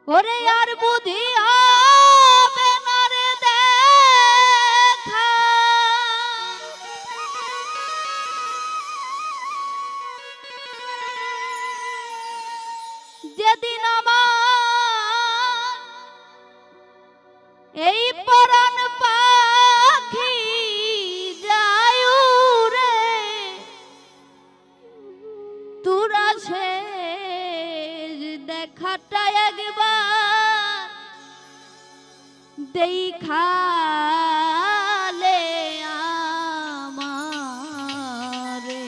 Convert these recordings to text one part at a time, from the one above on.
ওরে আর বুদ্ধি হবে না রে দেখা, যেদিন আমার এই পরাণ পাখি যায় রে, তোরা সে দেখাটা একবার দেখালে আমারে।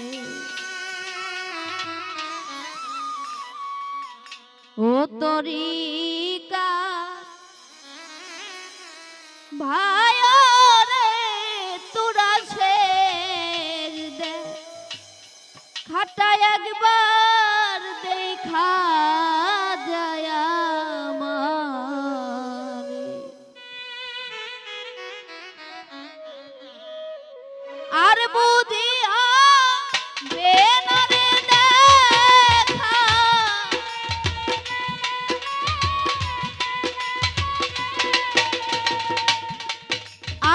ও তরিকা ভাই রে, তোরা সে দেখাটা একবার দেখা যায় আমারে। আর বুদ্ধি হবে না রে দেখা,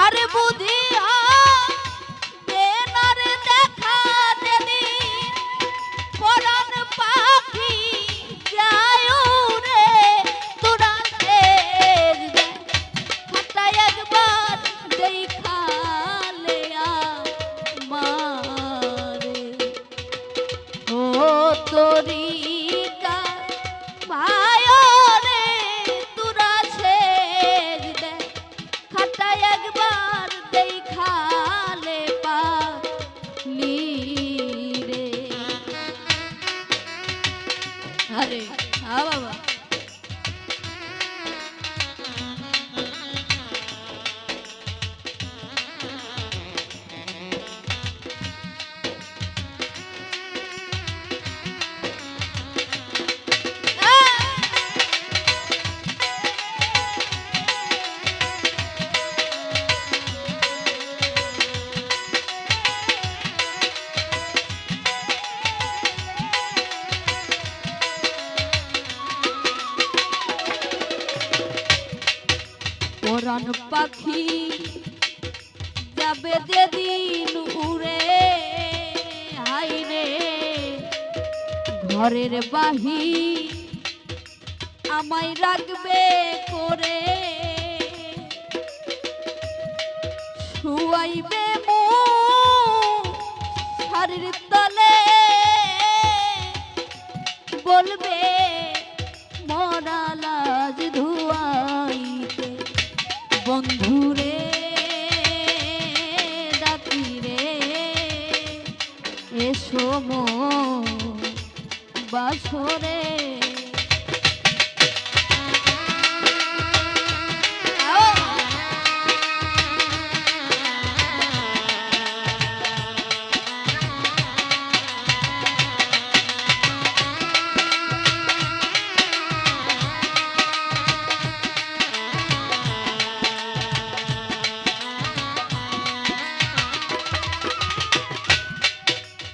আর বুদ্ধি হবে না রে দেখা, যেদিন পরাণ পাখি যায় রে, তোরা দেখাটা একবার দেখালে আমারে। ও তরিকা ভাই রে, তোরা দেখাটা একবার দেখালে পালি রে। আরে হ্যাঁ বাবা, পরাণ পাখি যাবে যেদিন উড়ে, হাই রে ঘরের বাহির আমায় রাখবে করে, শুয়াইবে শাড়ির তলে, বলবে মরা লাজ ধুয়াইতে বন্ধুরে ডাকি রে, এসো বাসরে।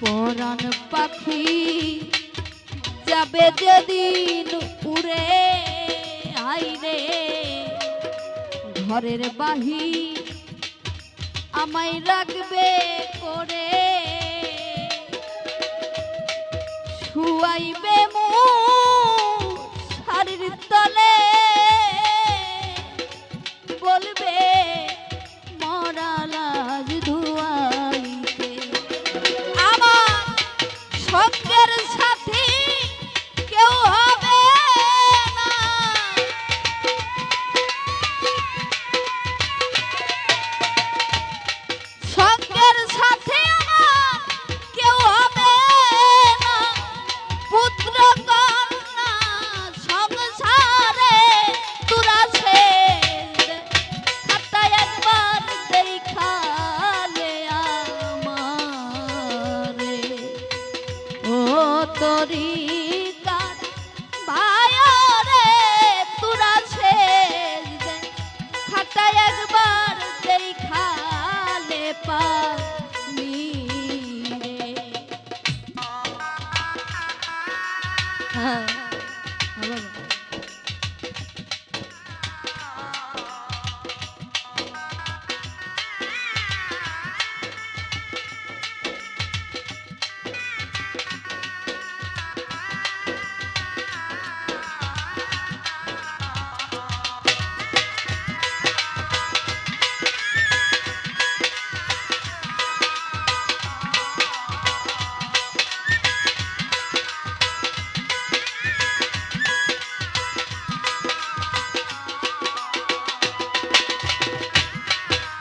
পরাণ পাখি যাবে যেদিন উড়ে, আই রে ঘরের বাহির আমায় রাখবে করে, শুয়াইবে শাড়ির তলে, বলবে মরা লাজ ধুয়াইতে। আমার সঙ্গের সাথী কেউ হবে না, সঙ্গের সাথী আমার কেউ হবে না, পুত্র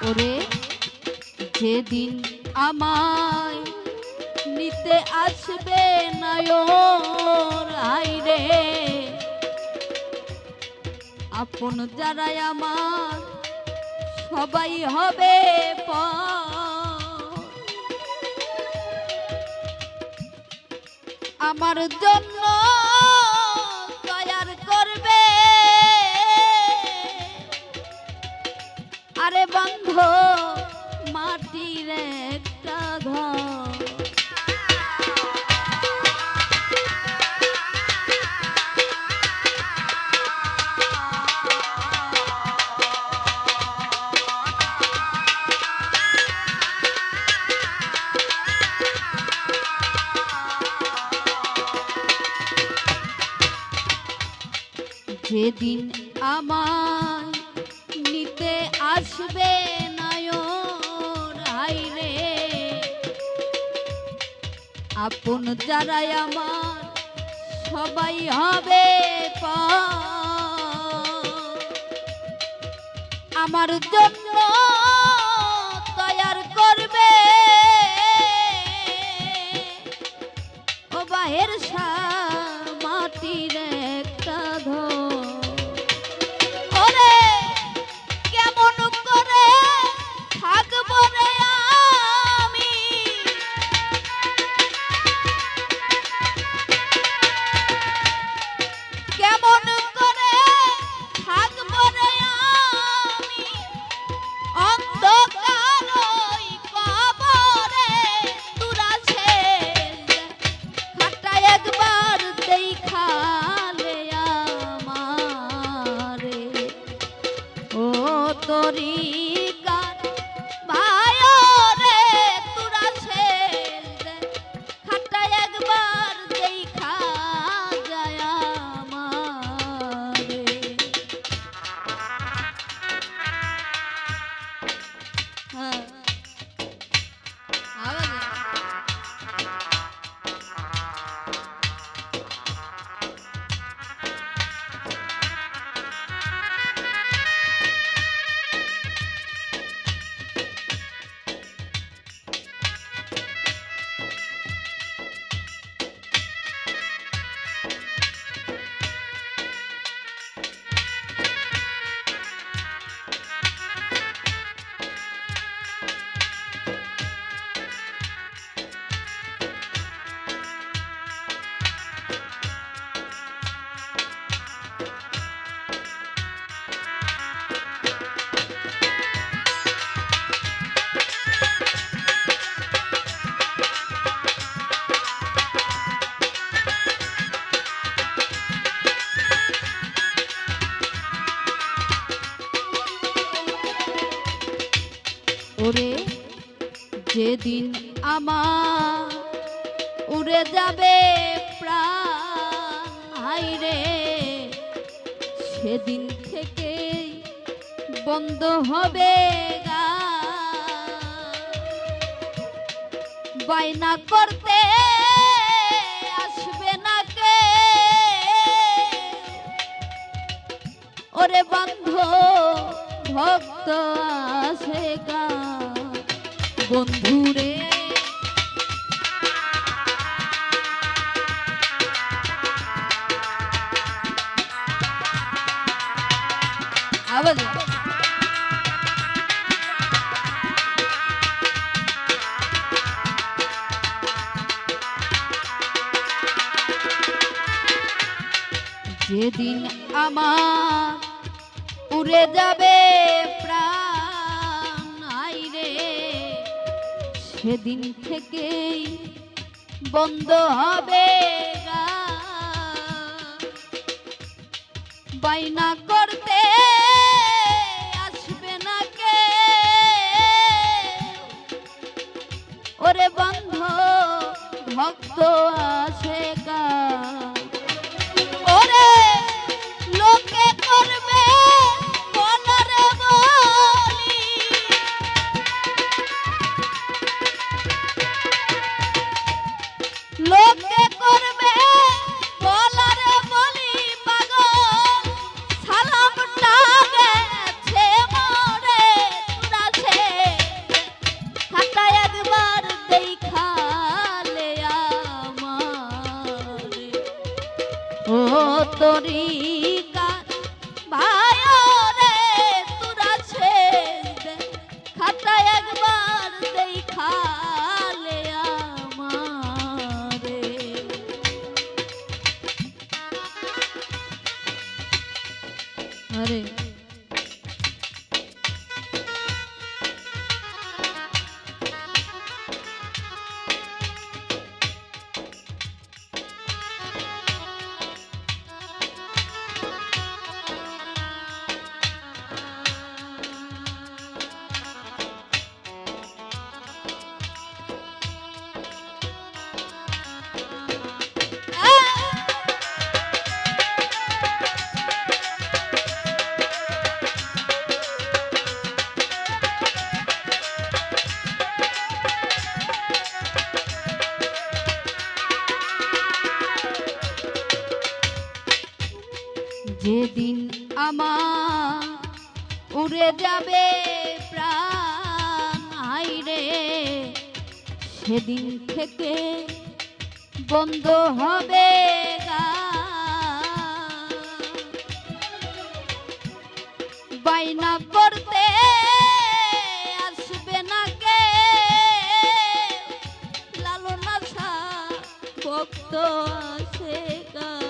ওরে যেদিন আমায় নিতে আসবে নয়ন আইরে, আপন যারাই আমার সবাই হবে পর। আমার জন্য তৈয়ার করবে আরে বন্ধ মাটির একটা ঘর। যেদিন আমায় নিতে আসবে নয়ন আইরে, আপন যারাই আমার সবাই হবে পর। আমার জন্য তৈয়ার করবে ও বাহের মাটির একটা ঘর। ওরে কেমন করে থাকবো রে আমি, কেমন করে থাকবো রে আমি অন্ধকার ওই কবরে। তুরাছে খাটা একবার দেখালে আমারে, ও তোরি গান ভাই রে তুরাছে খাটা একবার দেখা যায় আমারে। হ্যাঁ ওরে যেদিন আমার উড়ে যাবে প্রাণ হাইরে, সেদিন থেকে বন্ধ হবে গান। বায়না করতে আসবে না কে ওরে বন্ধ ভক্ত আসে গা বন্ধুরে। আবার যেদিন আমার উড়ে যাবে প্রাণ আইরে, সেদিন থেকেই বন্ধ হবে গান। বায়না করতে আসবে না কে ওরে বন্ধ ভক্ত আসে গান। ওরে লোকে করবে বলারে বলি, লোকে করবে বলারে বলি পাগল সালামটা গেছে মোরে তুরাছে অধিকার ভাই রে তোরা ছে খাতা একবার দেখালে আমারে আরে যেদিন আমার উড়ে যাবে প্রাণ হায়রে সেদিন থেকে বন্ধ হবে গান বাইনা করতে আসবে না কে লালনা ছা ভক্ত আসে গান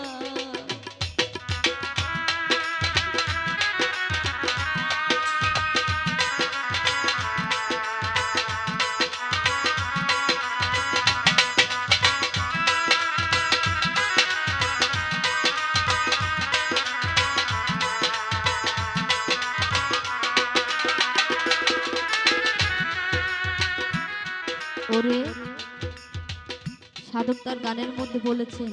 ওরে সাধক তার গানের মধ্যে বলেছেন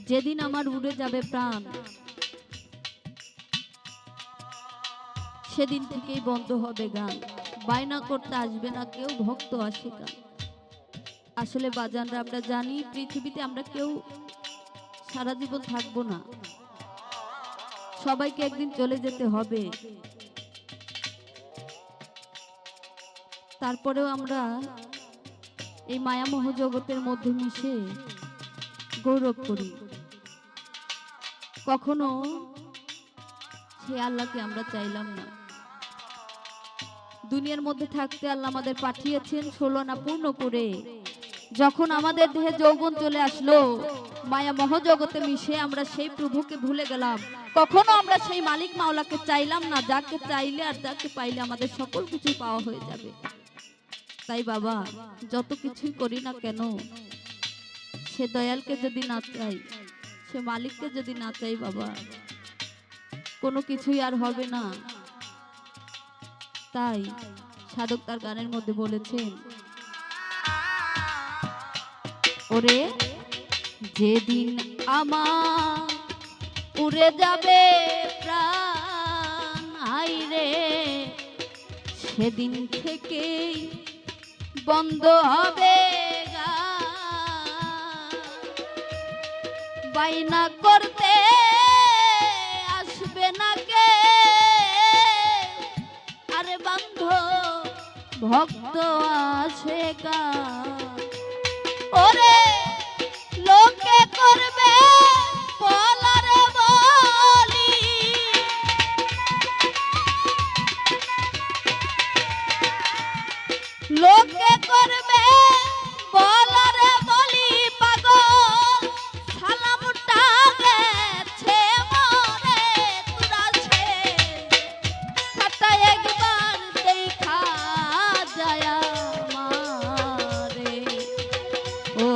যেদিন আমার উড়ে যাবে প্রাণ সেদিন থেকেই বন্ধ হবে গান বায়না করতে আসবে না কেউ ভক্ত আসে গান আসলে বাজানরা আমরা জানি পৃথিবীতে আমরা কেউ সারা জীবন থাকবো না সবাইকে একদিন চলে যেতে হবে তারপরেও আমরা এই মায়ামোহ জগতের মধ্যে মিশে গৌরব করি কখনো সে আল্লাহকে আমরা চাইলাম না দুনিয়ার মধ্যে থাকতে আল্লাহ আমাদের পাঠিয়েছেন 16 আনা পূর্ণ করে যখন আমাদের দেহে যৌবন চলে আসলো মায়ামোহ জগতে মিশে আমরা সেই প্রভুকে ভুলে গেলাম কখনো আমরা সেই মালিক মাওলাকে চাইলাম না যাকে চাইলে আর যাকে পাইলে আমাদের সকল কিছু পাওয়া হয়ে যাবে তাই বাবা যত কিছুই করি না কেন সে দয়ালকে যদি না চাই সে মালিককে যদি না চাই বাবা কোনো কিছুই আর হবে না তাই সাধক তার গানের মধ্যে বলেছেন ওরে যেদিন আমার উড়ে যাবে প্রাণ হায়রে সেদিন থেকেই বন্ধ হবে গান বাইনা করতে আসবে না কে আরে বন্ধ ভক্ত আসে গান ওরে লোকে করবে বলারে বলি লোকে করবে বলারে বলি পাগল সালামটা গেছে মরে তোরা ছে খাতা একবার দেখা যায় আমারে ও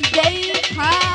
দেখা